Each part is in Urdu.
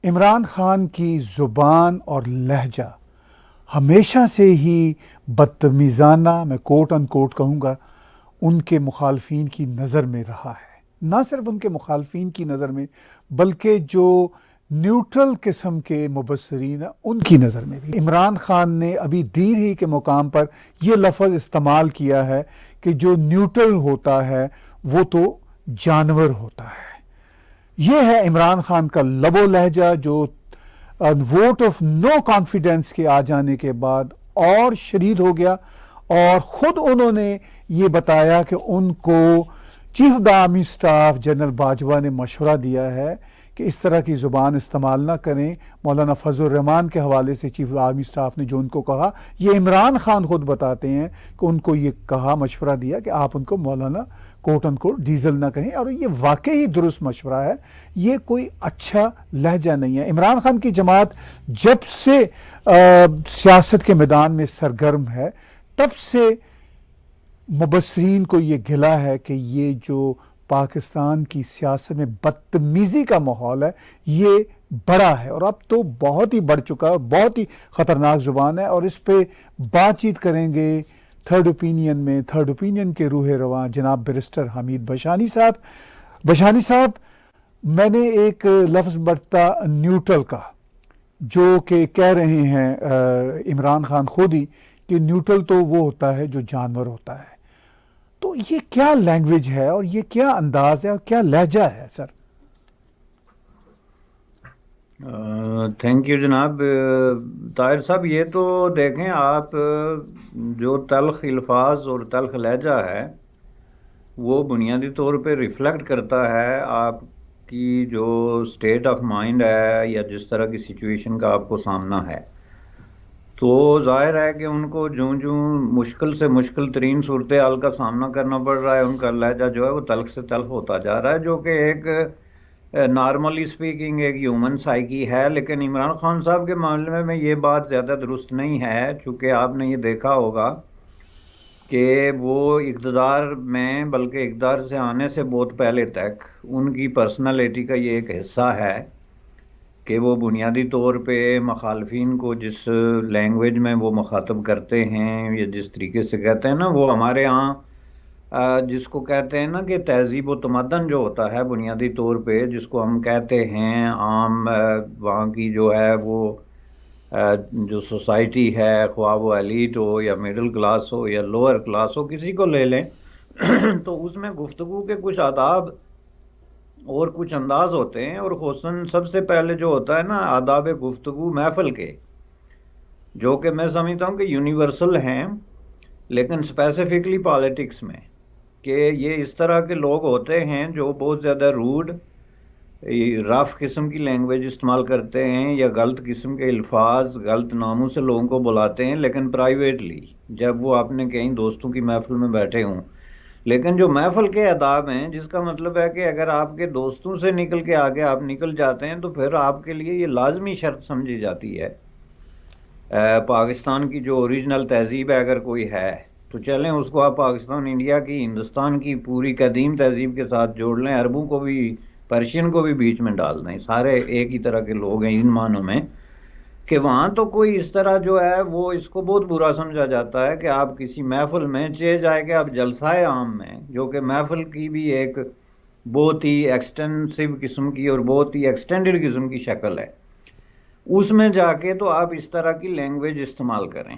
عمران خان کی زبان اور لہجہ ہمیشہ سے ہی بدتمیزانہ، میں کوٹ ان کوٹ کہوں گا، ان کے مخالفین کی نظر میں رہا ہے۔ نہ صرف ان کے مخالفین کی نظر میں بلکہ جو نیوٹرل قسم کے مبصرین ہیں ان کی نظر میں بھی۔ عمران خان نے ابھی دیر ہی کے مقام پر یہ لفظ استعمال کیا ہے کہ جو نیوٹرل ہوتا ہے وہ تو جانور ہوتا ہے۔ یہ ہے عمران خان کا لب و لہجہ جو ووٹ آف نو کانفیڈنس کے آ جانے کے بعد اور شدید ہو گیا، اور خود انہوں نے یہ بتایا کہ ان کو chief of the army staff general Bajwa نے مشورہ دیا ہے کہ اس طرح کی زبان استعمال نہ کریں۔ مولانا فضل الرحمان کے حوالے سے چیف آف آرمی اسٹاف نے جو ان کو کہا، یہ عمران خان خود بتاتے ہیں کہ ان کو یہ کہا، مشورہ دیا کہ آپ ان کو مولانا کوٹ ان کوٹ ڈیزل نہ کہیں، اور یہ واقعی درست مشورہ ہے۔ یہ کوئی اچھا لہجہ نہیں ہے۔ عمران خان کی جماعت جب سے سیاست کے میدان میں سرگرم ہے تب سے مبصرین کو یہ گلا ہے کہ یہ جو پاکستان کی سیاست میں بدتمیزی کا ماحول ہے یہ بڑا ہے، اور اب تو بہت ہی بڑھ چکا ہے، بہت ہی خطرناک زبان ہے، اور اس پہ بات چیت کریں گے تھرڈ اوپینین کے روح رواں جناب بیرسٹر حمید بشانی صاحب۔ بشانی صاحب، میں نے ایک لفظ بڑھتا نیوٹرل کا، جو کہ کہہ رہے ہیں عمران خان خود ہی کہ نیوٹرل تو وہ ہوتا ہے جو جانور ہوتا ہے، تو یہ کیا لینگویج ہے اور یہ کیا انداز ہے اور کیا لہجہ ہے سر؟ تھینک یو جناب طاہر صاحب۔ یہ تو دیکھیں آپ، جو تلخ الفاظ اور تلخ لہجہ ہے وہ بنیادی طور پہ ریفلیکٹ کرتا ہے آپ کی جو سٹیٹ آف مائنڈ ہے یا جس طرح کی سچویشن کا آپ کو سامنا ہے۔ تو ظاہر ہے کہ ان کو جوں مشکل سے مشکل ترین صورتحال کا سامنا کرنا پڑ رہا ہے، ان کا لہجہ جو ہے وہ تلخ سے تلخ ہوتا جا رہا ہے، جو کہ ایک نارملی اسپیکنگ ایک ہیومن سائیکی ہے۔ لیکن عمران خان صاحب کے معاملے میں یہ بات زیادہ درست نہیں ہے، چونکہ آپ نے یہ دیکھا ہوگا کہ وہ اقتدار میں، بلکہ اقتدار سے آنے سے بہت پہلے تک ان کی پرسنالٹی کا یہ ایک حصہ ہے کہ وہ بنیادی طور پہ مخالفین کو جس لینگویج میں وہ مخاطب کرتے ہیں یا جس طریقے سے کہتے ہیں نا، وہ ہمارے ہاں جس کو کہتے ہیں نا کہ تہذیب و تمدن جو ہوتا ہے بنیادی طور پہ، جس کو ہم کہتے ہیں عام وہاں کی جو ہے وہ جو سوسائٹی ہے، خواہ وہ ایلیٹ ہو یا مڈل کلاس ہو یا لوور کلاس ہو، کسی کو لے لیں تو اس میں گفتگو کے کچھ آداب اور کچھ انداز ہوتے ہیں، اور خصوصاً سب سے پہلے جو ہوتا ہے نا آداب گفتگو محفل کے، جو کہ میں سمجھتا ہوں کہ یونیورسل ہیں لیکن اسپیسیفکلی پالیٹکس میں، کہ یہ اس طرح کے لوگ ہوتے ہیں جو بہت زیادہ روڈ، رف قسم کی لینگویج استعمال کرتے ہیں یا غلط قسم کے الفاظ، غلط ناموں سے لوگوں کو بلاتے ہیں، لیکن پرائیویٹلی جب وہ اپنے کہیں دوستوں کی محفل میں بیٹھے ہوں۔ لیکن جو محفل کے آداب ہیں، جس کا مطلب ہے کہ اگر آپ کے دوستوں سے نکل کے آگے آپ نکل جاتے ہیں تو پھر آپ کے لیے یہ لازمی شرط سمجھی جاتی ہے۔ پاکستان کی جو اوریجنل تہذیب ہے اگر کوئی ہے تو چلیں اس کو آپ پاکستان، انڈیا کی، ہندوستان کی پوری قدیم تہذیب کے ساتھ جوڑ لیں، عربوں کو بھی، پرشین کو بھی بیچ میں ڈال دیں، سارے ایک ہی طرح کے لوگ ہیں ان معنوں میں کہ وہاں تو کوئی اس طرح جو ہے وہ اس کو بہت برا سمجھا جاتا ہے کہ آپ کسی محفل میں چے جائے کہ آپ جلسہ عام میں، جو کہ محفل کی بھی ایک بہت ہی ایکسٹینسو قسم کی اور بہت ہی ایکسٹینڈڈ قسم کی شکل ہے، اس میں جا کے تو آپ اس طرح کی لینگویج استعمال کریں۔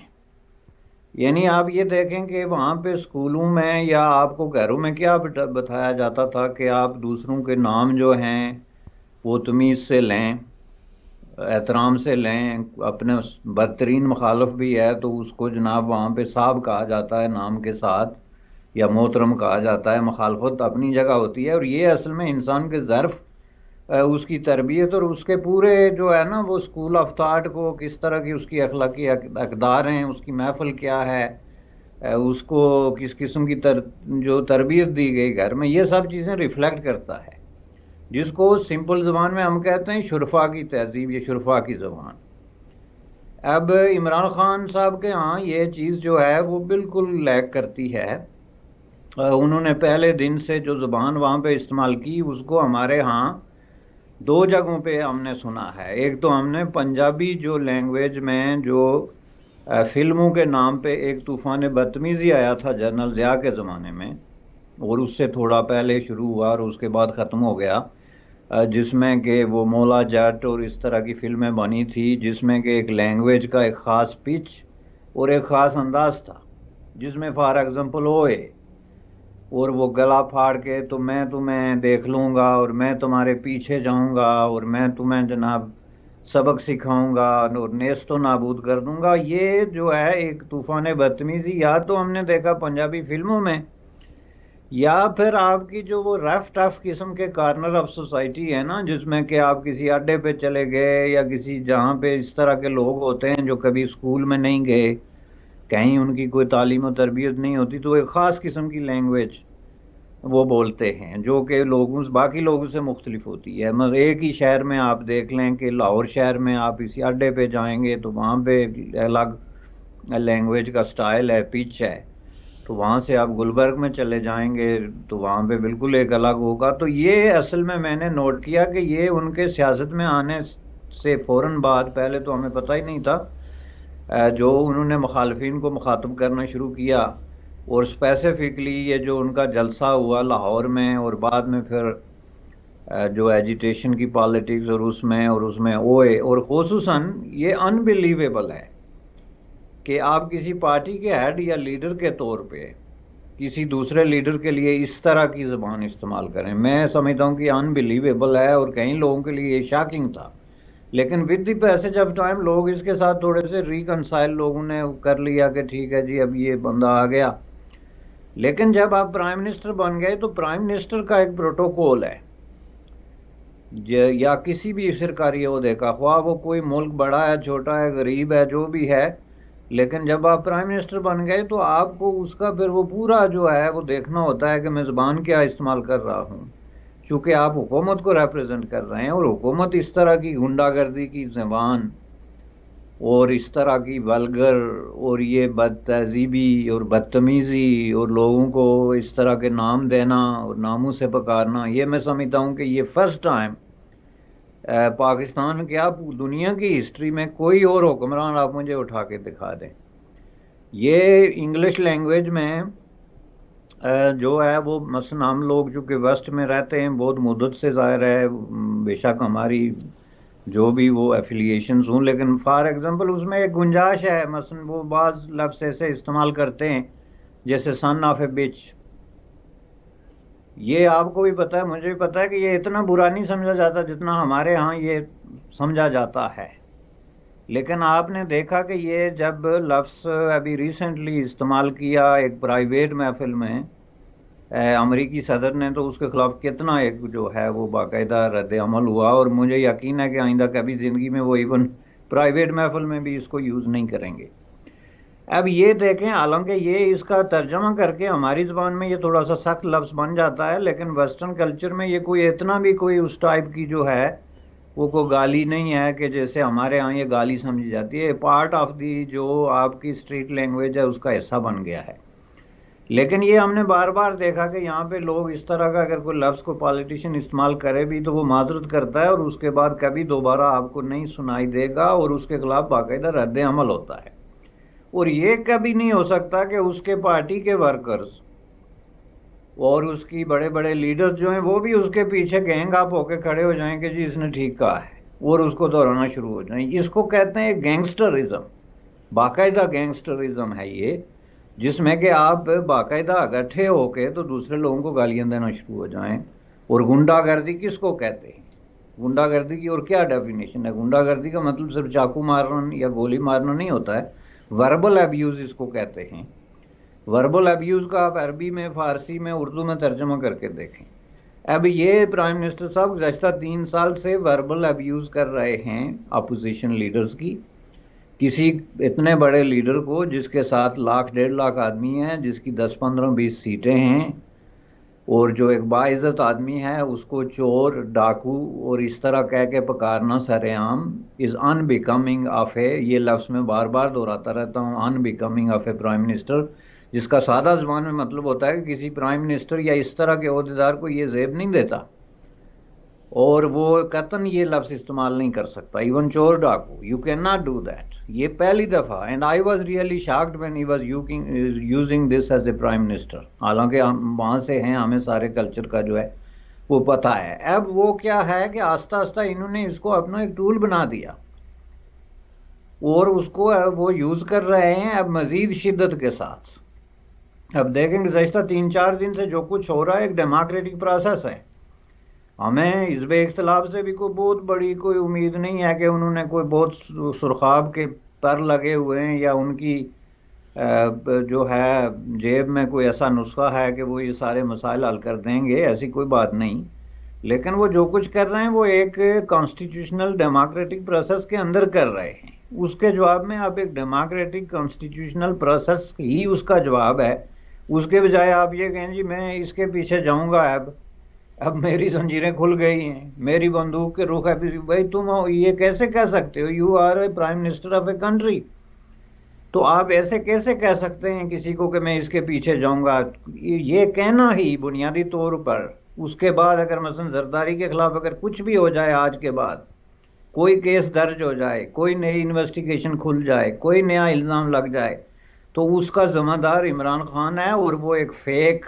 یعنی آپ یہ دیکھیں کہ وہاں پہ اسکولوں میں یا آپ کو گھروں میں کیا بتایا جاتا تھا کہ آپ دوسروں کے نام جو ہیں وہ تمیز سے لیں، احترام سے لیں، اپنے بدترین مخالف بھی ہے تو اس کو جناب وہاں پہ صاحب کہا جاتا ہے نام کے ساتھ، یا محترم کہا جاتا ہے۔ مخالفت اپنی جگہ ہوتی ہے، اور یہ اصل میں انسان کے ظرف، اس کی تربیت اور اس کے پورے جو ہے نا وہ اسکول آف تھاٹ کو کس طرح کی اس کی اخلاقی اقدار ہیں، اس کی محفل کیا ہے، اس کو کس قسم کی جو تربیت دی گئی گھر میں، یہ سب چیزیں ریفلیکٹ کرتا ہے، جس کو سمپل زبان میں ہم کہتے ہیں شرفا کی تہذیب یا شرفا کی زبان۔ اب عمران خان صاحب کے ہاں یہ چیز جو ہے وہ بالکل لیک کرتی ہے۔ انہوں نے پہلے دن سے جو زبان وہاں پہ استعمال کی اس کو ہمارے ہاں دو جگہوں پہ ہم نے سنا ہے. ایک تو ہم نے پنجابی جو لینگویج میں جو فلموں کے نام پہ ایک طوفان بدتمیزی آیا تھا جنرل ضیاء کے زمانے میں، اور اس سے تھوڑا پہلے شروع ہوا اور اس کے بعد ختم ہو گیا، جس میں کہ وہ مولا جٹ اور اس طرح کی فلمیں بنی تھی، جس میں کہ ایک لینگویج کا ایک خاص پچ اور ایک خاص انداز تھا، جس میں فار ایگزامپل ہوئے اور وہ گلا پھاڑ کے تو میں تمہیں دیکھ لوں گا اور میں تمہارے پیچھے جاؤں گا اور میں تمہیں جناب سبق سکھاؤں گا اور نیست و نابود کر دوں گا. یہ جو ہے ایک طوفان بدتمیزی یا تو ہم نے دیکھا پنجابی فلموں میں، یا پھر آپ کی جو وہ رف ٹف قسم کے کارنر آف سوسائٹی ہے نا، جس میں کہ آپ کسی اڈے پہ چلے گئے یا کسی جہاں پہ اس طرح کے لوگ ہوتے ہیں جو کبھی اسکول میں نہیں گئے، کہیں ان کی کوئی تعلیم و تربیت نہیں ہوتی، تو ایک خاص قسم کی لینگویج وہ بولتے ہیں جو کہ باقی لوگوں سے مختلف ہوتی ہے. مگر ایک ہی شہر میں آپ دیکھ لیں کہ لاہور شہر میں آپ اسی اڈے پہ جائیں گے تو وہاں پہ الگ لینگویج کا سٹائل ہے، پچ ہے. تو وہاں سے آپ گلبرگ میں چلے جائیں گے تو وہاں پہ بالکل ایک الگ ہوگا. تو یہ اصل میں نے نوٹ کیا کہ یہ ان کے سیاست میں آنے سے فوراً بعد، پہلے تو ہمیں پتہ ہی نہیں تھا، جو انہوں نے مخالفین کو مخاطب کرنا شروع کیا، اور اسپیسیفکلی یہ جو ان کا جلسہ ہوا لاہور میں اور بعد میں پھر جو ایجیٹیشن کی پالیٹکس اور اس میں اوئے، اور خصوصاً یہ انبلیویبل ہے کہ آپ کسی پارٹی کے ہیڈ یا لیڈر کے طور پہ کسی دوسرے لیڈر کے لیے اس طرح کی زبان استعمال کریں. میں سمجھتا ہوں کہ انبلیویبل ہے، اور کئی لوگوں کے لیے یہ شاکنگ تھا. لیکن with the passage of time لوگ اس کے ساتھ تھوڑے سے ریکنسائل لوگوں نے کر لیا کہ ٹھیک ہے جی اب یہ بندہ آ گیا. لیکن جب آپ پرائم منسٹر بن گئے تو پرائم منسٹر کا ایک پروٹوکول ہے، یا کسی بھی سرکاری عہدے کا، خواہ وہ کوئی ملک بڑا ہے چھوٹا ہے غریب ہے جو بھی ہے، لیکن جب آپ پرائم منسٹر بن گئے تو آپ کو اس کا پھر وہ پورا جو ہے وہ دیکھنا ہوتا ہے کہ میں زبان کیا استعمال کر رہا ہوں، چونکہ آپ حکومت کو ریپریزنٹ کر رہے ہیں، اور حکومت اس طرح کی غنڈہ گردی کی زبان اور اس طرح کی ولگر اور یہ بد تہذیبی اور بدتمیزی اور لوگوں کو اس طرح کے نام دینا اور ناموں سے پکارنا، یہ میں سمجھتا ہوں کہ یہ فرسٹ ٹائم پاکستان کیا دنیا کی ہسٹری میں کوئی اور حکمران آپ مجھے اٹھا کے دکھا دیں. یہ انگلش لینگویج میں جو ہے وہ مثلا ہم لوگ چونکہ ویسٹ میں رہتے ہیں بہت مدت سے، ظاہر ہے بے شک ہماری جو بھی وہ ایفیلیشنز ہوں، لیکن فار ایگزامپل اس میں ایک گنجائش ہے. مثلا وہ بعض لفظ ایسے استعمال کرتے ہیں جیسے سن آف اے بچ. یہ آپ کو بھی پتا ہے، مجھے بھی پتا ہے کہ یہ اتنا برا نہیں سمجھا جاتا جتنا ہمارے ہاں یہ سمجھا جاتا ہے. لیکن آپ نے دیکھا کہ یہ جب لفظ ابھی ریسنٹلی استعمال کیا ایک پرائیویٹ محفل میں امریکی صدر نے، تو اس کے خلاف کتنا ایک جو ہے وہ باقاعدہ رد عمل ہوا، اور مجھے یقین ہے کہ آئندہ کبھی زندگی میں وہ ایون پرائیویٹ محفل میں بھی اس کو یوز نہیں کریں گے. اب یہ دیکھیں، حالانکہ یہ اس کا ترجمہ کر کے ہماری زبان میں یہ تھوڑا سا سخت لفظ بن جاتا ہے، لیکن ویسٹرن کلچر میں یہ کوئی اتنا بھی کوئی اس ٹائپ کی جو ہے وہ کوئی گالی نہیں ہے کہ جیسے ہمارے ہاں یہ گالی سمجھی جاتی ہے. پارٹ آف دی جو آپ کی اسٹریٹ لینگویج ہے اس کا حصہ بن گیا ہے. لیکن یہ ہم نے بار بار دیکھا کہ یہاں پہ لوگ اس طرح کا اگر کوئی لفظ کو پالیٹیشین استعمال کرے بھی تو وہ معذرت کرتا ہے، اور اس کے بعد کبھی دوبارہ آپ کو نہیں سنائی دے گا، اور اس کے خلاف باقاعدہ رد عمل ہوتا ہے. اور یہ کبھی نہیں ہو سکتا کہ اس کے پارٹی کے ورکرز اور اس کی بڑے بڑے لیڈرز جو ہیں وہ بھی اس کے پیچھے گینگ اپ ہو کے کھڑے ہو جائیں کہ جی اس نے ٹھیک کہا ہے، اور اس کو دہرانا شروع ہو جائیں. اس کو کہتے ہیں گینگسٹرزم، باقاعدہ گینگسٹرزم ہے یہ، جس میں کہ آپ باقاعدہ اکٹھے ہو کے تو دوسرے لوگوں کو گالیاں دینا شروع ہو جائیں. اور غنڈہ گردی کس کو کہتے ہیں؟ غنڈہ گردی کی اور کیا ڈیفینیشن ہے؟ غنڈہ گردی کا مطلب صرف چاقو مارنا یا گولی مارنا نہیں ہوتا ہے، وربل ابیوز اس کو کہتے ہیں. وربل ابیوز کا آپ عربی میں، فارسی میں، اردو میں ترجمہ کر کے دیکھیں. اب یہ پرائم منسٹر صاحب گزشتہ 3 سال سے وربل ابیوز کر رہے ہیں اپوزیشن لیڈرز کی، کسی اتنے بڑے لیڈر کو جس کے ساتھ 1,00,000-1,50,000 آدمی ہیں، جس کی 10, 15, 20 سیٹیں ہیں، اور جو ایک باعزت آدمی ہے اس کو چور، ڈاکو اور اس طرح کہہ کے پکارنا سر عام از ان بیکمنگ آف اے، یہ لفظ میں بار بار دہراتا رہتا ہوں، in becoming of a prime minister, جس کا سادہ زبان میں مطلب ہوتا ہے کہ کسی پرائم منسٹر یا اس طرح کے عہدیدار کو یہ زیب نہیں دیتا اور وہ قطن یہ لفظ استعمال نہیں کر سکتا، ایون چور ڈاکو، you can not do that. یہ پہلی دفعہ، and I was really shocked when he was using this as a prime minister. حالانکہ ہم وہاں سے ہیں، ہمیں سارے کلچر کا جو ہے وہ پتہ ہے. اب وہ کیا ہے کہ آہستہ آہستہ انہوں نے اس کو اپنا ایک ٹول بنا دیا اور اس کو وہ یوز کر رہے ہیں اب مزید شدت کے ساتھ. اب دیکھیں گے گزشتہ 3-4 دن سے جو کچھ ہو رہا ہے ایک ڈیموکریٹک پروسیس ہے. ہمیں حزب اختلاف سے بھی کوئی بہت بڑی کوئی امید نہیں ہے کہ انہوں نے کوئی بہت سرخاب کے پر لگے ہوئے ہیں یا ان کی جو ہے جیب میں کوئی ایسا نسخہ ہے کہ وہ یہ سارے مسائل حل کر دیں گے، ایسی کوئی بات نہیں. لیکن وہ جو کچھ کر رہے ہیں وہ ایک کانسٹیٹیوشنل ڈیموکریٹک پروسیس کے اندر کر رہے ہیں. اس کے جواب میں اب ایک ڈیموکریٹک کانسٹیٹیوشنل پروسیس ہی اس کا جواب ہے. اس کے بجائے آپ یہ کہیں جی میں اس کے پیچھے جاؤں گا، اب میری زنجیریں کھل گئی ہیں، میری بندوق کے رخ ہے. بھائی تم یہ کیسے کہہ سکتے ہو؟ You are a prime minister of a country. تو آپ ایسے کیسے کہہ سکتے ہیں کسی کو کہ میں اس کے پیچھے جاؤں گا؟ یہ کہنا ہی بنیادی طور پر، اس کے بعد اگر مثلا زرداری کے خلاف اگر کچھ بھی ہو جائے، آج کے بعد کوئی کیس درج ہو جائے، کوئی نئی انویسٹیگیشن کھل جائے، کوئی نیا الزام لگ جائے، تو اس کا ذمہ دار عمران خان ہے، اور وہ ایک فیک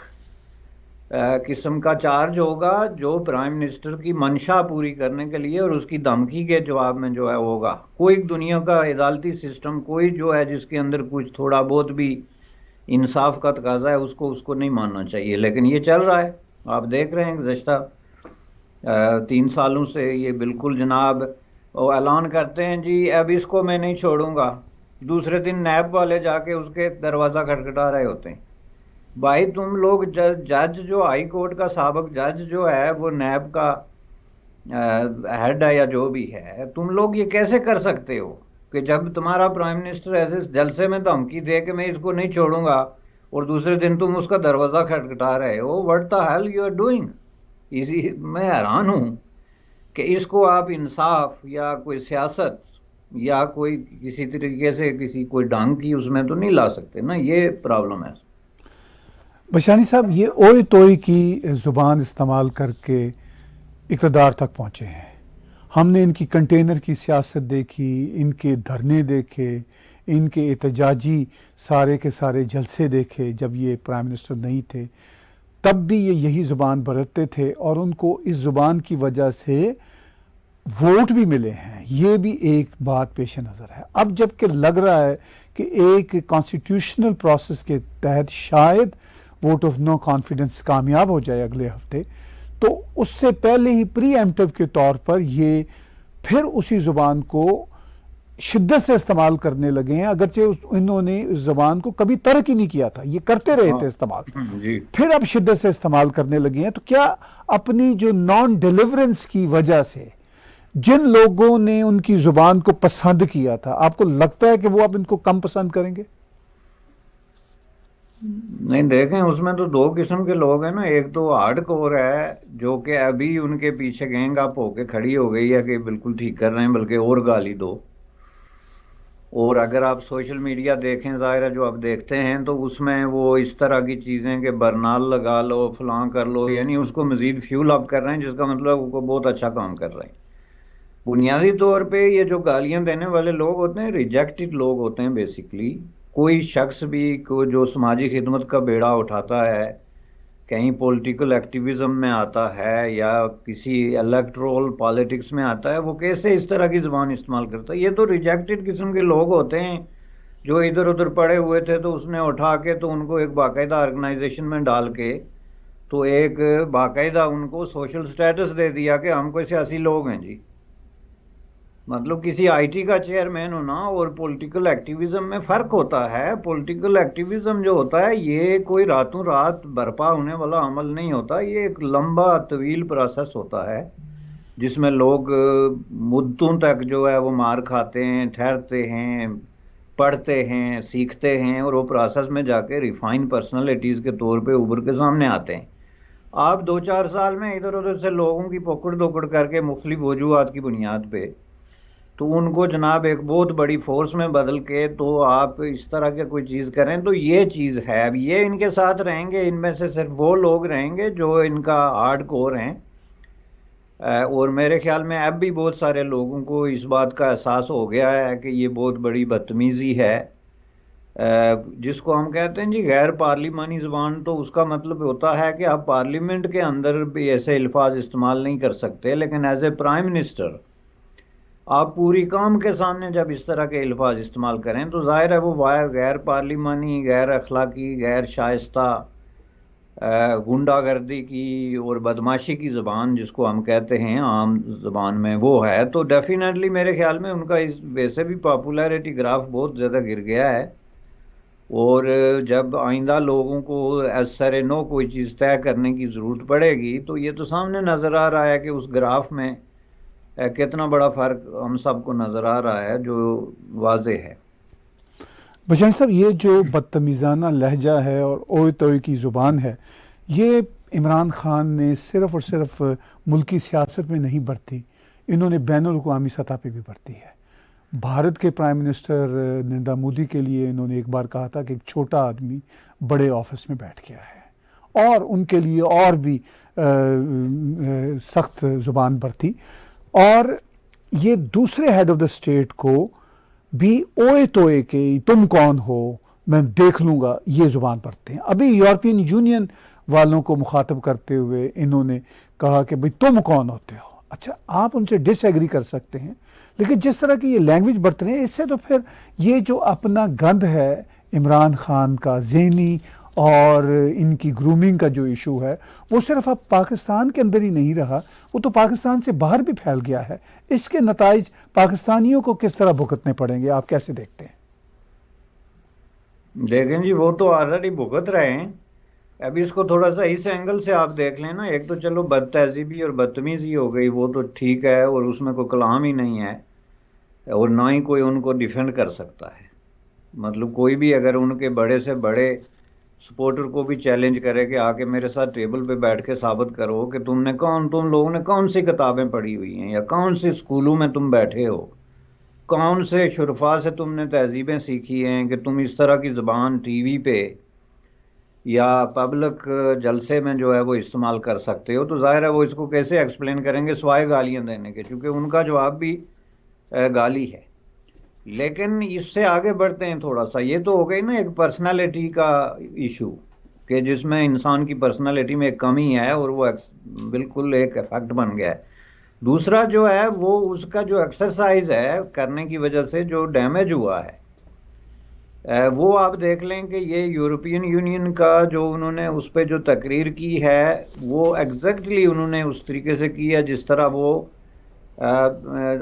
قسم کا چارج ہوگا جو پرائم منسٹر کی منشا پوری کرنے کے لیے اور اس کی دھمکی کے جواب میں جو ہے ہوگا. کوئی دنیا کا عدالتی سسٹم کوئی جو ہے جس کے اندر کچھ تھوڑا بہت بھی انصاف کا تقاضا ہے اس کو نہیں ماننا چاہیے. لیکن یہ چل رہا ہے، آپ دیکھ رہے ہیں گزشتہ 3 سالوں سے یہ بالکل جناب وہ اعلان کرتے ہیں جی اب اس کو میں نہیں چھوڑوں گا، دوسرے دن نیب والے جا کے اس کے دروازہ کھٹکھٹا رہے ہوتے ہیں. بھائی تم لوگ جج جو ہائی کورٹ کا سابق جج جو ہے وہ نیب کا ہیڈ ہے یا جو بھی ہے، تم لوگ یہ کیسے کر سکتے ہو کہ جب تمہارا پرائم منسٹر ایسے جلسے میں دھمکی دے کہ میں اس کو نہیں چھوڑوں گا اور دوسرے دن تم اس کا دروازہ کھٹکھٹا رہے ہو؟ What the hell you are doing? میں حیران ہوں کہ اس کو آپ انصاف یا کوئی سیاست یا کوئی کسی طریقے سے کسی کوئی ڈانگ کی اس میں تو نہیں لا سکتے نا. یہ پرابلم ہے. بشانی صاحب یہ اوئی توئی کی زبان استعمال کر کے اقتدار تک پہنچے ہیں. ہم نے ان کی کنٹینر کی سیاست دیکھی، ان کے دھرنے دیکھے، ان کے احتجاجی سارے کے سارے جلسے دیکھے. جب یہ پرائم منسٹر نہیں تھے تب بھی یہ یہی زبان برتتے تھے اور ان کو اس زبان کی وجہ سے ووٹ بھی ملے ہیں. یہ بھی ایک بات پیش نظر ہے. اب جب کہ لگ رہا ہے کہ ایک کانسٹیٹیوشنل پروسیس کے تحت شاید ووٹ آف نو کانفیڈنس کامیاب ہو جائے اگلے ہفتے، تو اس سے پہلے ہی پری ایمپٹیو کے طور پر یہ پھر اسی زبان کو شدت سے استعمال کرنے لگے ہیں. اگرچہ انہوں نے اس زبان کو کبھی ترک ہی نہیں کیا تھا، یہ کرتے رہے تھے استعمال، پھر اب شدت سے استعمال کرنے لگے ہیں. تو کیا اپنی جو نان ڈیلیورنس کی وجہ سے جن لوگوں نے ان کی زبان کو پسند کیا تھا، آپ کو لگتا ہے کہ وہ اب ان کو کم پسند کریں گے؟ نہیں، دیکھیں اس میں تو 2 قسم کے لوگ ہیں نا. ایک تو ہارڈ کور ہے جو کہ ابھی ان کے پیچھے گینگ اپ ہو کے کھڑی ہو گئی ہے کہ بالکل ٹھیک کر رہے ہیں، بلکہ اور گالی دو. اور اگر آپ سوشل میڈیا دیکھیں، ظاہر ہے جو آپ دیکھتے ہیں، تو اس میں وہ اس طرح کی چیزیں کہ برنال لگا لو، فلاں کر لو، یعنی اس کو مزید فیول اپ کر رہے ہیں، جس کا مطلب وہ بہت اچھا کام کر رہے ہیں. بنیادی طور پہ یہ جو گالیاں دینے والے لوگ ہوتے ہیں ریجیکٹڈ لوگ ہوتے ہیں بیسیکلی. کوئی شخص بھی جو سماجی خدمت کا بیڑا اٹھاتا ہے، کہیں پولیٹیکل ایکٹیویزم میں آتا ہے یا کسی الیکٹرول پالیٹکس میں آتا ہے، وہ کیسے اس طرح کی زبان استعمال کرتا ہے؟ یہ تو ریجیکٹڈ قسم کے لوگ ہوتے ہیں جو ادھر ادھر پڑے ہوئے تھے، تو اس نے اٹھا کے تو ان کو ایک باقاعدہ آرگنائزیشن میں ڈال کے تو ایک باقاعدہ ان کو سوشل سٹیٹس دے دیا کہ ہم کوئی سیاسی لوگ ہیں جی. مطلب کسی آئی ٹی کا چیئرمین ہونا اور پولیٹیکل ایکٹیویزم میں فرق ہوتا ہے. پولیٹیکل ایکٹیویزم جو ہوتا ہے یہ کوئی راتوں رات برپا ہونے والا عمل نہیں ہوتا، یہ ایک لمبا طویل پروسیس ہوتا ہے جس میں لوگ مدتوں تک جو ہے وہ مار کھاتے ہیں، ٹھہرتے ہیں، پڑھتے ہیں، سیکھتے ہیں، اور وہ پروسیس میں جا کے ریفائن پرسنالٹیز کے طور پہ ابھر کے سامنے آتے ہیں. آپ 2-4 سال میں ادھر ادھر سے لوگوں کی پکڑ دوکڑ کر کے مختلف وجوہات کی بنیاد پہ تو ان کو جناب ایک بہت بڑی فورس میں بدل کے تو آپ اس طرح کے کوئی چیز کریں تو یہ چیز ہے. اب یہ ان کے ساتھ رہیں گے، ان میں سے صرف وہ لوگ رہیں گے جو ان کا ہارڈ کور ہیں، اور میرے خیال میں اب بھی بہت سارے لوگوں کو اس بات کا احساس ہو گیا ہے کہ یہ بہت بڑی بدتمیزی ہے، جس کو ہم کہتے ہیں جی غیر پارلیمانی زبان، تو اس کا مطلب ہوتا ہے کہ آپ پارلیمنٹ کے اندر بھی ایسے الفاظ استعمال نہیں کر سکتے، لیکن ایز اے پرائم منسٹر آپ پوری قوم کے سامنے جب اس طرح کے الفاظ استعمال کریں تو ظاہر ہے وہ غیر پارلیمانی، غیر اخلاقی، غیر شائستہ، گنڈا گردی کی اور بدماشی کی زبان جس کو ہم کہتے ہیں عام زبان میں وہ ہے، تو ڈیفینیٹلی میرے خیال میں ان کا اس ویسے بھی پاپولیرٹی گراف بہت زیادہ گر گیا ہے، اور جب آئندہ لوگوں کو سر نو کوئی چیز طے کرنے کی ضرورت پڑے گی تو یہ تو سامنے نظر آ رہا ہے کہ اس گراف میں کتنا بڑا فرق ہم سب کو نظر آ رہا ہے جو واضح ہے۔ بشیر صاحب، یہ جو بدتمیزانہ لہجہ ہے اور اوئے توئے کی زبان ہے، یہ عمران خان نے صرف اور صرف ملکی سیاست میں نہیں برتی، انہوں نے بین الاقوامی سطح پہ بھی برتی ہے۔ بھارت کے پرائم منسٹر نریندر مودی کے لیے انہوں نے ایک بار کہا تھا کہ ایک چھوٹا آدمی بڑے آفس میں بیٹھ گیا ہے، اور ان کے لیے اور بھی سخت زبان برتی، اور یہ دوسرے ہیڈ آف دا اسٹیٹ کو بھی اوئے توئے کے تم کون ہو میں دیکھ لوں گا یہ زبان پڑھتے ہیں۔ ابھی یورپین یونین والوں کو مخاطب کرتے ہوئے انہوں نے کہا کہ بھئی تم کون ہوتے ہو؟ اچھا، آپ ان سے ڈس ایگری کر سکتے ہیں، لیکن جس طرح کی یہ لینگویج برت رہے ہیں، اس سے تو پھر یہ جو اپنا گند ہے عمران خان کا ذہنی اور ان کی گرومنگ کا جو ایشو ہے، وہ صرف اب پاکستان کے اندر ہی نہیں رہا، وہ تو پاکستان سے باہر بھی پھیل گیا ہے۔ اس کے نتائج پاکستانیوں کو کس طرح بھگتنے پڑیں گے، آپ کیسے دیکھتے ہیں؟ دیکھیں جی، وہ تو آلریڈی بھگت رہے ہیں، اب اس کو تھوڑا سا اس اینگل سے آپ دیکھ لیں نا۔ ایک تو چلو بد تہذیبی اور بدتمیزی ہو گئی، وہ تو ٹھیک ہے، اور اس میں کوئی کلام ہی نہیں ہے، اور نہ ہی کوئی ان کو ڈیفینڈ کر سکتا ہے۔ مطلب کوئی بھی اگر ان کے بڑے سے بڑے سپورٹر کو بھی چیلنج کرے کہ آ کے میرے ساتھ ٹیبل پہ بیٹھ کے ثابت کرو کہ تم لوگوں نے کون سی کتابیں پڑھی ہوئی ہیں، یا کون سی اسکولوں میں تم بیٹھے ہو، کون سے شرفا سے تم نے تہذیبیں سیکھی ہیں کہ تم اس طرح کی زبان ٹی وی پہ یا پبلک جلسے میں جو ہے وہ استعمال کر سکتے ہو، تو ظاہر ہے وہ اس کو کیسے ایکسپلین کریں گے سوائے گالیاں دینے کے، چونکہ ان کا جواب بھی گالی ہے۔ لیکن اس سے آگے بڑھتے ہیں تھوڑا سا، یہ تو ہو گئی نا ایک پرسنالٹی کا ایشو، کہ جس میں انسان کی پرسنالٹی میں ایک کمی ہے اور وہ بالکل ایک افیکٹ بن گیا ہے۔ دوسرا جو ہے وہ اس کا جو ایکسرسائز ہے کرنے کی وجہ سے جو ڈیمیج ہوا ہے، وہ آپ دیکھ لیں کہ یہ یورپین یونین کا جو انہوں نے اس پہ جو تقریر کی ہے وہ ایگزیکٹلی انہوں نے اس طریقے سے کی ہے جس طرح وہ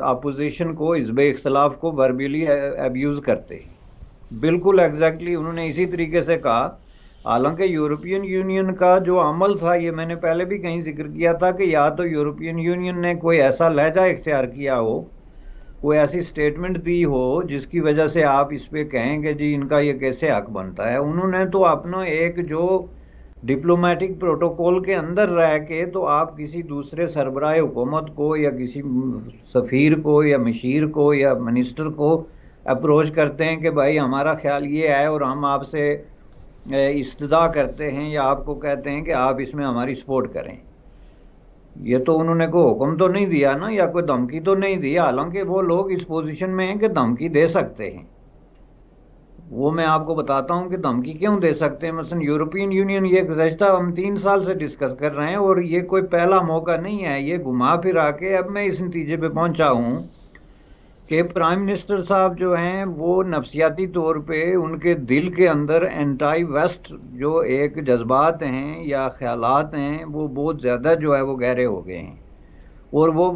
اپوزیشن کو، حزب اختلاف کو وربلی ابیوز کرتے ہیں، بالکل ایگزیکٹلی انہوں نے اسی طریقے سے کہا۔ حالانکہ یورپین یونین کا جو عمل تھا، یہ میں نے پہلے بھی کہیں ذکر کیا تھا کہ یا تو یورپین یونین نے کوئی ایسا لہجہ اختیار کیا ہو، کوئی ایسی سٹیٹمنٹ دی ہو جس کی وجہ سے آپ اس پہ کہیں کہ جی ان کا یہ کیسے حق بنتا ہے۔ انہوں نے تو اپنا ایک جو ڈپلومیٹک پروٹوکول کے اندر رہ کے تو آپ کسی دوسرے سربراہ حکومت کو یا کسی سفیر کو یا مشیر کو یا منسٹر کو اپروچ کرتے ہیں کہ بھائی ہمارا خیال یہ ہے اور ہم آپ سے استدعا کرتے ہیں یا آپ کو کہتے ہیں کہ آپ اس میں ہماری سپورٹ کریں۔ یہ تو انہوں نے کوئی حکم تو نہیں دیا نا، یا کوئی دھمکی تو نہیں دی، حالانکہ وہ لوگ اس پوزیشن میں ہیں کہ دھمکی دے سکتے ہیں۔ وہ میں آپ کو بتاتا ہوں کہ دھمکی کیوں دے سکتے ہیں۔ مثلا یورپین یونین، یہ گزشتہ ہم 3 سال سے ڈسکس کر رہے ہیں، اور یہ کوئی پہلا موقع نہیں ہے، یہ گھما پھرا کے اب میں اس نتیجے پہ پہنچا ہوں کہ پرائم منسٹر صاحب جو ہیں وہ نفسیاتی طور پہ ان کے دل کے اندر اینٹائی ویسٹ جو ایک جذبات ہیں یا خیالات ہیں وہ بہت زیادہ جو ہے وہ گہرے ہو گئے ہیں، اور وہ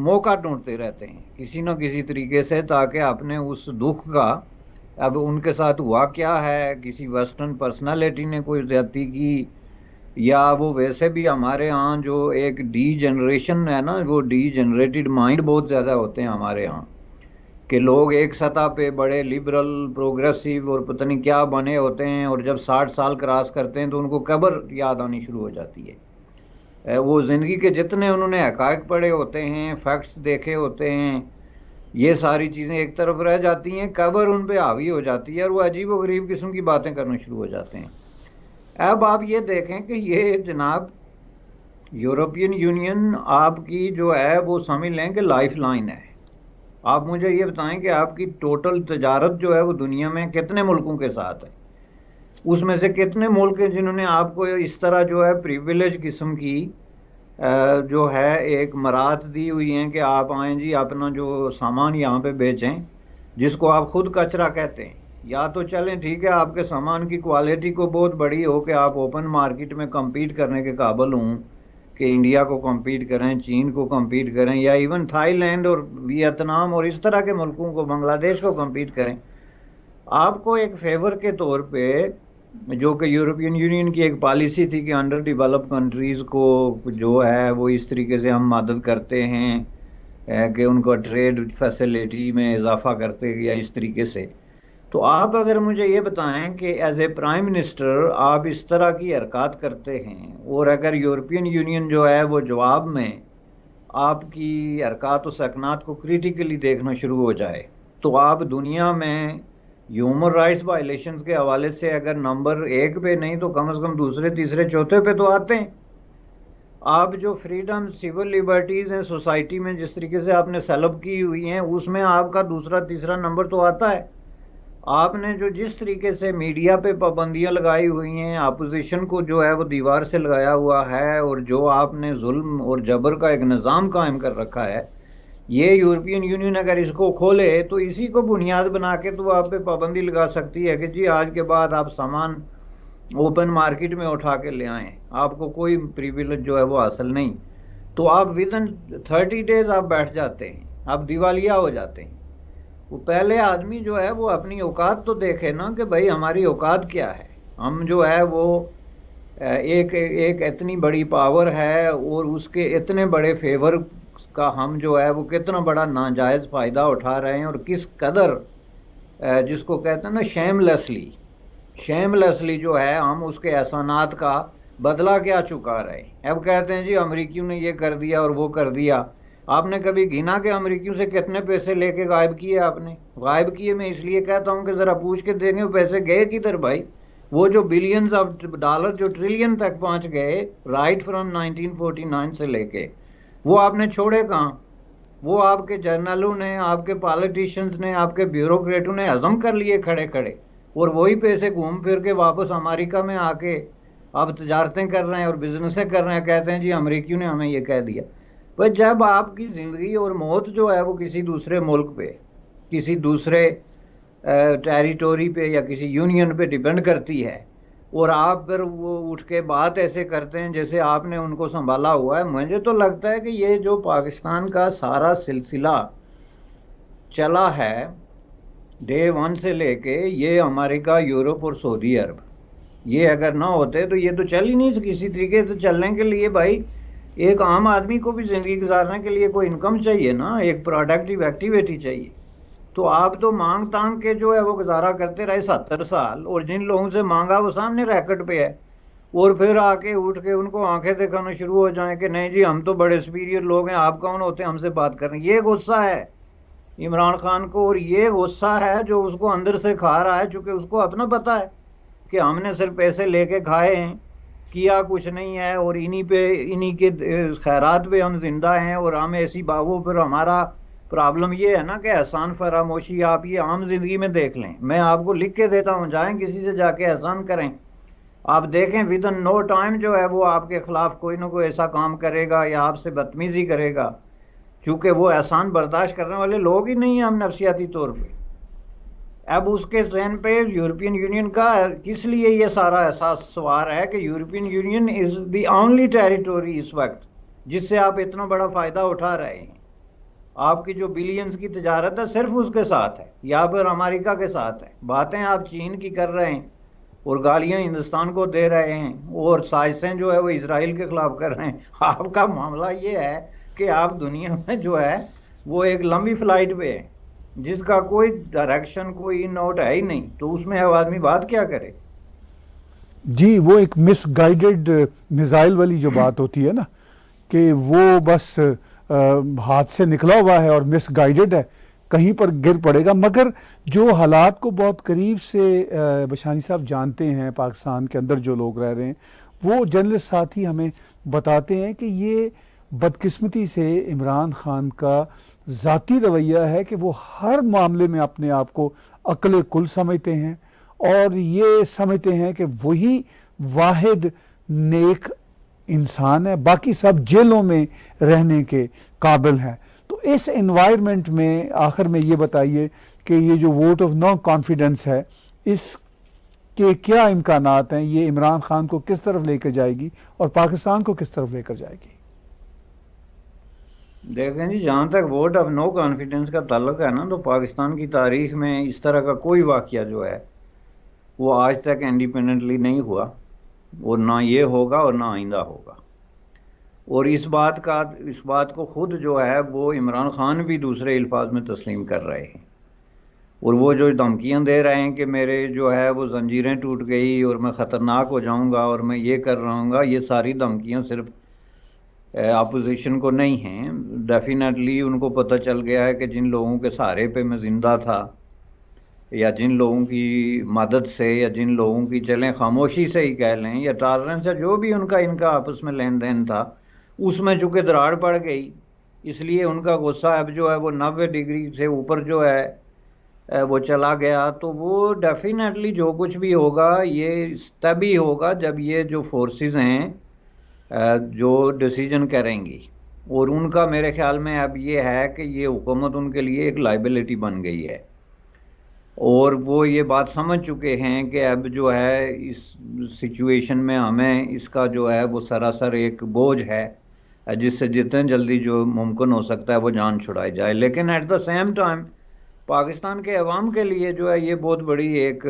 موقع ڈھونڈتے رہتے ہیں کسی نہ کسی طریقے سے تاکہ اپنے اس دکھ کا، اب ان کے ساتھ ہوا کیا ہے، کسی ویسٹرن پرسنالٹی نے کوئی زیادتی کی، یا وہ ویسے بھی ہمارے ہاں جو ایک ڈی جنریشن ہے نا، وہ ڈی جنریٹڈ مائنڈ بہت زیادہ ہوتے ہیں ہمارے ہاں، کہ لوگ ایک سطح پہ بڑے لبرل پروگریسو اور پتہ نہیں کیا بنے ہوتے ہیں، اور جب 60 سال کراس کرتے ہیں تو ان کو قبر یاد آنی شروع ہو جاتی ہے۔ وہ زندگی کے جتنے انہوں نے حقائق پڑھے ہوتے ہیں، فیکٹس دیکھے ہوتے ہیں، یہ ساری چیزیں ایک طرف رہ جاتی ہیں، قبر ان پہ حاوی ہو جاتی ہے، اور وہ عجیب و غریب قسم کی باتیں کرنا شروع ہو جاتے ہیں۔ اب آپ یہ دیکھیں کہ یہ جناب یورپین یونین آپ کی جو ہے وہ سمجھ لیں کہ لائف لائن ہے. آپ مجھے یہ بتائیں کہ آپ کی ٹوٹل تجارت جو ہے وہ دنیا میں کتنے ملکوں کے ساتھ ہے؟ اس میں سے کتنے ملک ہیں جنہوں نے آپ کو اس طرح جو ہے پریویلیج قسم کی جو ہے ایک مراعات دی ہوئی ہیں کہ آپ آئیں جی اپنا جو سامان یہاں پہ بیچیں، جس کو آپ خود کچرا کہتے ہیں. یا تو چلیں ٹھیک ہے آپ کے سامان کی کوالٹی کو بہت بڑی ہو کہ آپ اوپن مارکیٹ میں کمپیٹ کرنے کے قابل ہوں کہ انڈیا کو کمپیٹ کریں، چین کو کمپیٹ کریں، یا ایون تھائی لینڈ اور ویتنام اور اس طرح کے ملکوں کو، بنگلہ دیش کو کمپیٹ کریں. آپ کو ایک فیور کے طور پہ، جو کہ یورپین یونین کی ایک پالیسی تھی کہ انڈر ڈیولپ کنٹریز کو جو ہے وہ اس طریقے سے ہم مدد کرتے ہیں کہ ان کو ٹریڈ فیسلٹی میں اضافہ کرتے یا اس طریقے سے. تو آپ اگر مجھے یہ بتائیں کہ ایز اے پرائم منسٹر آپ اس طرح کی حرکات کرتے ہیں، اور اگر یورپین یونین جو ہے وہ جواب میں آپ کی حرکات و سکنات کو کریٹیکلی دیکھنا شروع ہو جائے، تو آپ دنیا میں ہیومن رائٹس وائلیشنز کے حوالے سے اگر نمبر 1 پہ نہیں تو کم از کم دوسرے تیسرے چوتھے پہ تو آتے ہیں. آپ جو فریڈم سول لبرٹیز ہیں سوسائٹی میں جس طریقے سے آپ نے سیلب کی ہوئی ہیں، اس میں آپ کا دوسرا تیسرا نمبر تو آتا ہے. آپ نے جو جس طریقے سے میڈیا پہ پابندیاں لگائی ہوئی ہیں، اپوزیشن کو جو ہے وہ دیوار سے لگایا ہوا ہے، اور جو آپ نے ظلم اور جبر کا ایک نظام قائم کر رکھا ہے، یہ یورپین یونین اگر اس کو کھولے تو اسی کو بنیاد بنا کے تو آپ پہ پابندی لگا سکتی ہے کہ جی آج کے بعد آپ سامان اوپن مارکیٹ میں اٹھا کے لے آئیں، آپ کو کوئی پریویلیج جو ہے وہ حاصل نہیں. تو آپ ودن 30 days آپ بیٹھ جاتے ہیں، آپ دیوالیہ ہو جاتے ہیں. وہ پہلے آدمی جو ہے وہ اپنی اوقات تو دیکھے نا کہ بھائی ہماری اوقات کیا ہے. ہم جو ہے وہ ایک اتنی بڑی پاور ہے اور اس کے اتنے بڑے فیور کا ہم جو ہے وہ کتنا بڑا ناجائز فائدہ اٹھا رہے ہیں، اور کس قدر جس کو کہتے ہیں نا شیم لیسلی جو ہے ہم اس کے احسانات کا بدلہ کیا چکا رہے ہیں. اب کہتے ہیں جی امریکیوں نے یہ کر دیا اور وہ کر دیا. آپ نے کبھی گنا کہ امریکیوں سے کتنے پیسے لے کے غائب کیے؟ آپ نے غائب کیے. میں اس لیے کہتا ہوں کہ ذرا پوچھ کے دیکھیں وہ پیسے گئے کدھر بھائی. وہ جو بلینز آف ڈالر جو ٹریلین تک پہنچ گئے رائٹ فرام 1949 سے لے کے، وہ آپ نے چھوڑے کہاں؟ وہ آپ کے جرنلوں نے، آپ کے پالیٹیشنز نے، آپ کے بیوروکریٹوں نے ہضم کر لیے کھڑے کھڑے، اور وہی پیسے گھوم پھر کے واپس امریکہ میں آ کے آپ تجارتیں کر رہے ہیں اور بزنسیں کر رہے ہیں. کہتے ہیں جی امریکیوں نے ہمیں یہ کہہ دیا. پر جب آپ کی زندگی اور موت جو ہے وہ کسی دوسرے ملک پہ، کسی دوسرے ٹیریٹوری پہ یا کسی یونین پہ ڈیپینڈ کرتی ہے، اور آپ پھر وہ اٹھ کے بات ایسے کرتے ہیں جیسے آپ نے ان کو سنبھالا ہوا ہے، مجھے تو لگتا ہے کہ یہ جو پاکستان کا سارا سلسلہ چلا ہے ڈے 1 سے لے کے، یہ امریکہ، یورپ اور سعودی عرب، یہ اگر نہ ہوتے تو یہ تو چل ہی نہیں. کسی طریقے سے چلنے کے لیے بھائی ایک عام آدمی کو بھی زندگی گزارنے کے لیے کوئی انکم چاہیے نا، ایک پروڈکٹیو ایکٹیویٹی چاہیے. تو آپ تو مانگ تانگ کے جو ہے وہ گزارا کرتے رہے 70 سال، اور جن لوگوں سے مانگا وہ سامنے ریکٹ پہ ہے، اور پھر آ کے اٹھ کے ان کو آنکھیں دکھانا شروع ہو جائیں کہ نہیں جی ہم تو بڑے سپیریئر لوگ ہیں، آپ کون ہوتے ہیں ہم سے بات کریں. یہ غصہ ہے عمران خان کو، اور یہ غصہ ہے جو اس کو اندر سے کھا رہا ہے، چونکہ اس کو اپنا پتہ ہے کہ ہم نے صرف پیسے لے کے کھائے ہیں، کیا کچھ نہیں ہے، اور انہی کے خیرات پہ ہم زندہ ہیں. اور ہم ایسی باغوں پر ہمارا پرابلم یہ ہے نا کہ احسان فراموشی آپ یہ عام زندگی میں دیکھ لیں. میں آپ کو لکھ کے دیتا ہوں، جائیں کسی سے جا کے احسان کریں، آپ دیکھیں ودن نو ٹائم جو ہے وہ آپ کے خلاف کوئی نہ کوئی ایسا کام کرے گا یا آپ سے بدتمیزی کرے گا، چونکہ وہ احسان برداشت کرنے والے لوگ ہی نہیں ہیں ہم نفسیاتی طور پہ. اب اس کے ذہن پہ یورپین یونین کا کس لیے یہ سارا احساس سوار ہے کہ European union is the only territory اس وقت جس سے آپ اتنا بڑا فائدہ اٹھا رہے ہیں. آپ کی جو بلینز کی تجارت ہے صرف اس کے ساتھ ہے یا پھر امریکہ کے ساتھ ہے. باتیں آپ چین کی کر رہے ہیں اور گالیاں ہندوستان کو دے رہے ہیں، اور سازشیں جو ہے وہ اسرائیل کے خلاف کر رہے ہیں. آپ کا معاملہ یہ ہے کہ آپ دنیا میں جو ہے وہ ایک لمبی فلائٹ پہ ہیں جس کا کوئی ڈائریکشن، کوئی نوٹ ہے ہی نہیں. تو اس میں اب آدمی بات کیا کرے؟ جی وہ ایک مس گائیڈڈ میزائل والی جو بات ہوتی ہے نا کہ وہ بس ہاتھ سے نکلا ہوا ہے اور مس گائیڈڈ ہے، کہیں پر گر پڑے گا. مگر جو حالات کو بہت قریب سے بشانی صاحب جانتے ہیں، پاکستان کے اندر جو لوگ رہ رہے ہیں، وہ جرنلسٹ ساتھی ہمیں بتاتے ہیں کہ یہ بدقسمتی سے عمران خان کا ذاتی رویہ ہے کہ وہ ہر معاملے میں اپنے آپ کو عقل کل سمجھتے ہیں اور یہ سمجھتے ہیں کہ وہی واحد نیک انسان ہے، باقی سب جیلوں میں رہنے کے قابل ہیں۔ تو اس انوائرمنٹ میں آخر میں یہ بتائیے کہ یہ جو ووٹ آف نو کانفیڈنس ہے اس کے کیا امکانات ہیں، یہ عمران خان کو کس طرف لے کر جائے گی اور پاکستان کو کس طرف لے کر جائے گی؟ دیکھیں جی، جہاں تک ووٹ آف نو کانفیڈنس کا تعلق ہے نا، تو پاکستان کی تاریخ میں اس طرح کا کوئی واقعہ جو ہے وہ آج تک انڈیپینڈنٹلی نہیں ہوا، اور نہ یہ ہوگا اور نہ آئندہ ہوگا۔ اور اس بات کو خود جو ہے وہ عمران خان بھی دوسرے الفاظ میں تسلیم کر رہے ہیں، اور وہ جو دھمکیاں دے رہے ہیں کہ میرے جو ہے وہ زنجیریں ٹوٹ گئی اور میں خطرناک ہو جاؤں گا اور میں یہ کر رہا ہوں گا، یہ ساری دھمکیاں صرف اپوزیشن کو نہیں ہیں۔ ڈیفینیٹلی ان کو پتہ چل گیا ہے کہ جن لوگوں کے سہارے پہ میں زندہ تھا، یا جن لوگوں کی مدد سے، یا جن لوگوں کی چلیں خاموشی سے ہی کہہ لیں، یا ٹالرنس ہے، جو بھی ان کا آپس میں لین دین تھا، اس میں چونکہ دراڑ پڑ گئی، اس لیے ان کا غصہ اب جو ہے وہ 90 ڈگری سے اوپر جو ہے وہ چلا گیا۔ تو وہ ڈیفینیٹلی جو کچھ بھی ہوگا یہ تبھی ہوگا جب یہ جو فورسز ہیں جو ڈیسیجن کریں گی، اور ان کا میرے خیال میں اب یہ ہے کہ یہ حکومت ان کے لیے ایک لائبلٹی بن گئی ہے، اور وہ یہ بات سمجھ چکے ہیں کہ اب جو ہے اس سچویشن میں ہمیں اس کا جو ہے وہ سراسر ایک بوجھ ہے جس سے جتنے جلدی جو ممکن ہو سکتا ہے وہ جان چھڑائی جائے۔ لیکن at the same time Pakistan کے عوام کے لیے جو ہے یہ بہت بڑی ایک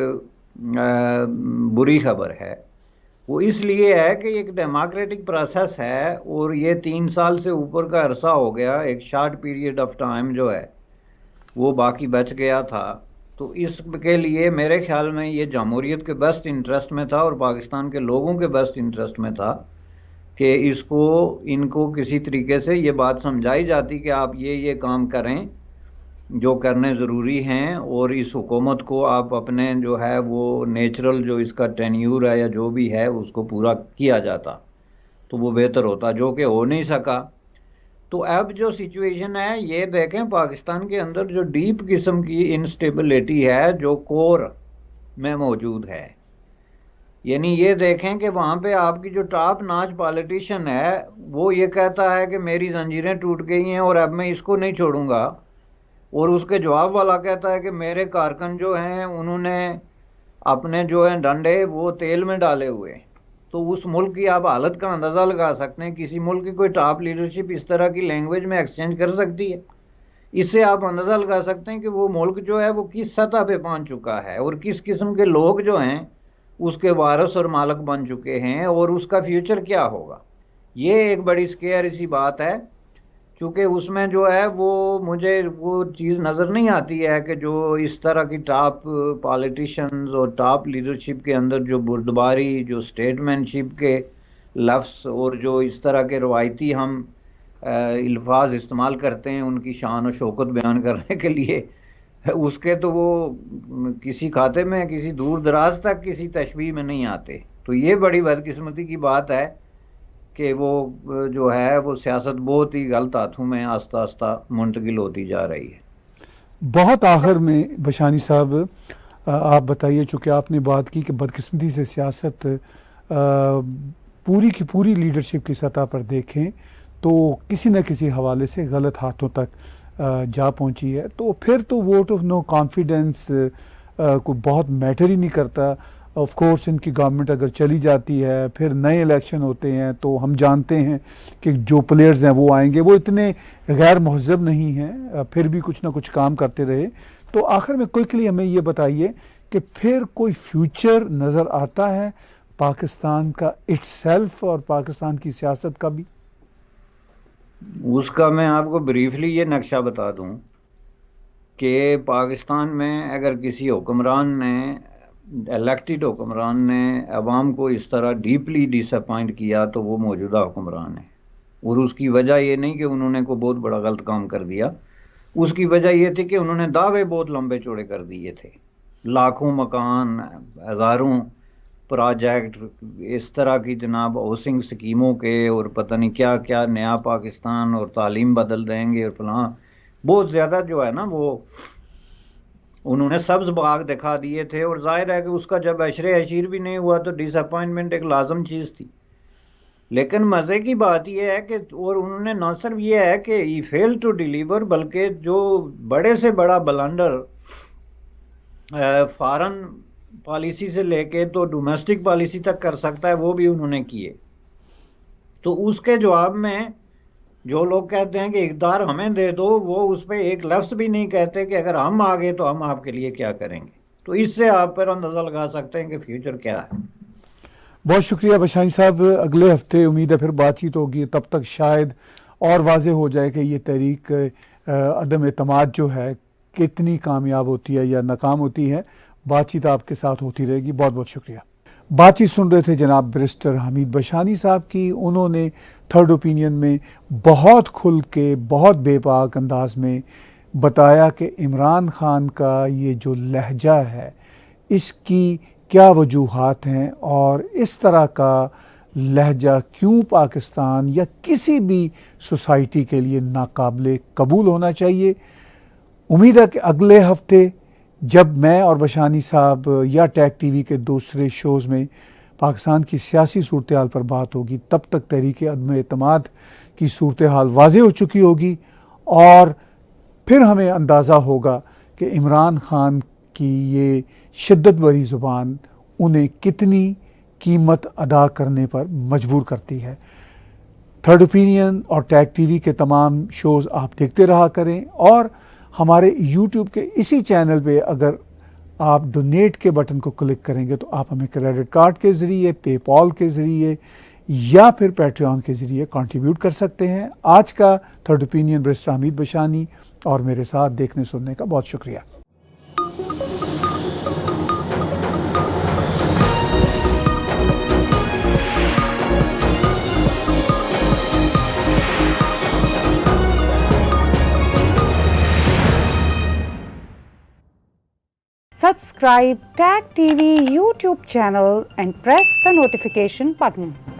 بری خبر ہے۔ وہ اس لیے ہے کہ ایک ڈیموکریٹک پروسیس ہے، اور یہ 3 سال سے اوپر کا عرصہ ہو گیا، ایک شارٹ پیریڈ آف ٹائم جو ہے وہ باقی بچ گیا تھا۔ تو اس کے لیے میرے خیال میں یہ جمہوریت کے بیسٹ انٹرسٹ میں تھا، اور پاکستان کے لوگوں کے بیسٹ انٹرسٹ میں تھا کہ ان کو کسی طریقے سے یہ بات سمجھائی جاتی کہ آپ یہ کام کریں جو کرنے ضروری ہیں، اور اس حکومت کو آپ اپنے جو ہے وہ نیچرل جو اس کا ٹینیور ہے یا جو بھی ہے اس کو پورا کیا جاتا تو وہ بہتر ہوتا، جو کہ ہو نہیں سکا۔ تو اب جو سچویشن ہے یہ دیکھیں، پاکستان کے اندر جو ڈیپ قسم کی انسٹیبلٹی ہے جو کور میں موجود ہے، یعنی یہ دیکھیں کہ وہاں پہ آپ کی جو ٹاپ ناچ پالیٹیشین ہے وہ یہ کہتا ہے کہ میری زنجیریں ٹوٹ گئی ہیں اور اب میں اس کو نہیں چھوڑوں گا، اور اس کے جواب والا کہتا ہے کہ میرے کارکن جو ہیں انہوں نے اپنے جو ہیں ڈنڈے وہ تیل میں ڈالے ہوئے۔ تو اس ملک کی آپ حالت کا اندازہ لگا سکتے ہیں، کسی ملک کی کوئی ٹاپ لیڈرشپ اس طرح کی لینگویج میں ایکسچینج کر سکتی ہے؟ اس سے آپ اندازہ لگا سکتے ہیں کہ وہ ملک جو ہے وہ کس سطح پہ پہنچ چکا ہے، اور کس قسم کے لوگ جو ہیں اس کے وارث اور مالک بن چکے ہیں، اور اس کا فیوچر کیا ہوگا۔ یہ ایک بڑی سکیئر سی بات ہے، چونکہ اس میں جو ہے وہ مجھے وہ چیز نظر نہیں آتی ہے کہ جو اس طرح کی ٹاپ پالیٹیشنز اور ٹاپ لیڈرشپ کے اندر جو بردباری، جو اسٹیٹمنٹ شپ کے لفظ اور جو اس طرح کے روایتی ہم الفاظ استعمال کرتے ہیں ان کی شان و شوکت بیان کرنے کے لیے، اس کے تو وہ کسی کھاتے میں کسی دور دراز تک کسی تشبیہ میں نہیں آتے۔ تو یہ بڑی بدقسمتی کی بات ہے کہ وہ جو ہے وہ سیاست بہت ہی غلط ہاتھوں میں آہستہ آہستہ منتقل ہوتی جا رہی ہے۔ بہت آخر میں بشانی صاحب آپ بتائیے، چونکہ آپ نے بات کی کہ بدقسمتی سے سیاست پوری کی پوری لیڈرشپ کی سطح پر دیکھیں تو کسی نہ کسی حوالے سے غلط ہاتھوں تک جا پہنچی ہے، تو پھر تو ووٹ آف نو کانفیڈنس کو بہت میٹر ہی نہیں کرتا۔ آف کورس ان کی گورنمنٹ اگر چلی جاتی ہے، پھر نئے الیکشن ہوتے ہیں تو ہم جانتے ہیں کہ جو پلیئرز ہیں وہ آئیں گے، وہ اتنے غیر مہذب نہیں ہیں، پھر بھی کچھ نہ کچھ کام کرتے رہے۔ تو آخر میں کوئکلی ہمیں یہ بتائیے کہ پھر کوئی فیوچر نظر آتا ہے پاکستان کا اٹ سیلف اور پاکستان کی سیاست کا بھی؟ اس کا میں آپ کو بریفلی یہ نقشہ بتا دوں کہ پاکستان میں اگر کسی حکمران نے، الیکٹڈ حکمران نے عوام کو اس طرح ڈیپلی ڈس اپوائنٹ کیا تو وہ موجودہ حکمران ہے، اور اس کی وجہ یہ نہیں کہ انہوں نے کوئی بہت بڑا غلط کام کر دیا، اس کی وجہ یہ تھی کہ انہوں نے دعوے بہت لمبے چوڑے کر دیے تھے، لاکھوں مکان، ہزاروں پروجیکٹ اس طرح کی جناب ہاؤسنگ سکیموں کے اور پتہ نہیں کیا کیا نیا پاکستان اور تعلیم بدل دیں گے اور فلاں، بہت زیادہ جو ہے نا وہ انہوں نے سبز باغ دکھا دیے تھے، اور ظاہر ہے کہ اس کا جب عشر عشیر بھی نہیں ہوا تو ڈس اپوائنٹمنٹ ایک لازم چیز تھی۔ لیکن مزے کی بات یہ ہے کہ اور انہوں نے نہ صرف یہ ہے کہ ہی فیل ٹو ڈیلیور، بلکہ جو بڑے سے بڑا بلنڈر فارن پالیسی سے لے کے تو ڈومیسٹک پالیسی تک کر سکتا ہے وہ بھی انہوں نے کیے۔ تو اس کے جواب میں جو لوگ کہتے ہیں کہ اقدار ہمیں دے دو، وہ اس پہ ایک لفظ بھی نہیں کہتے کہ اگر ہم آ گئے تو ہم آپ کے لیے کیا کریں گے۔ تو اس سے آپ پر اندازہ لگا سکتے ہیں کہ فیوچر کیا ہے۔ بہت شکریہ بشانی صاحب، اگلے ہفتے امید ہے پھر بات چیت ہوگی، تب تک شاید اور واضح ہو جائے کہ یہ تحریک عدم اعتماد جو ہے کتنی کامیاب ہوتی ہے یا ناکام ہوتی ہے۔ بات چیت آپ کے ساتھ ہوتی رہے گی۔ بہت بہت شکریہ۔ بات چیت سن رہے تھے جناب بیرسٹر حمید بشانی صاحب کی۔ انہوں نے تھرڈ اوپینین میں بہت کھل کے بہت بے باک انداز میں بتایا کہ عمران خان کا یہ جو لہجہ ہے اس کی کیا وجوہات ہیں، اور اس طرح کا لہجہ کیوں پاکستان یا کسی بھی سوسائٹی کے لیے ناقابل قبول ہونا چاہیے۔ امید ہے کہ اگلے ہفتے جب میں اور بشانی صاحب یا ٹیک ٹی وی کے دوسرے شوز میں پاکستان کی سیاسی صورتحال پر بات ہوگی، تب تک تحریک عدم اعتماد کی صورتحال واضح ہو چکی ہوگی، اور پھر ہمیں اندازہ ہوگا کہ عمران خان کی یہ شدت بھری زبان انہیں کتنی قیمت ادا کرنے پر مجبور کرتی ہے۔ تھرڈ اوپینین اور ٹیک ٹی وی کے تمام شوز آپ دیکھتے رہا کریں، اور ہمارے یوٹیوب کے اسی چینل پہ اگر آپ ڈونیٹ کے بٹن کو کلک کریں گے تو آپ ہمیں کریڈٹ کارڈ کے ذریعے، پے پال کے ذریعے یا پھر پیٹریون کے ذریعے کنٹریبیوٹ کر سکتے ہیں۔ آج کا تھرڈ اوپینین بیرسٹر حمید بشانی اور میرے ساتھ دیکھنے سننے کا بہت شکریہ۔ Subscribe Tag TV YouTube channel and press the notification button.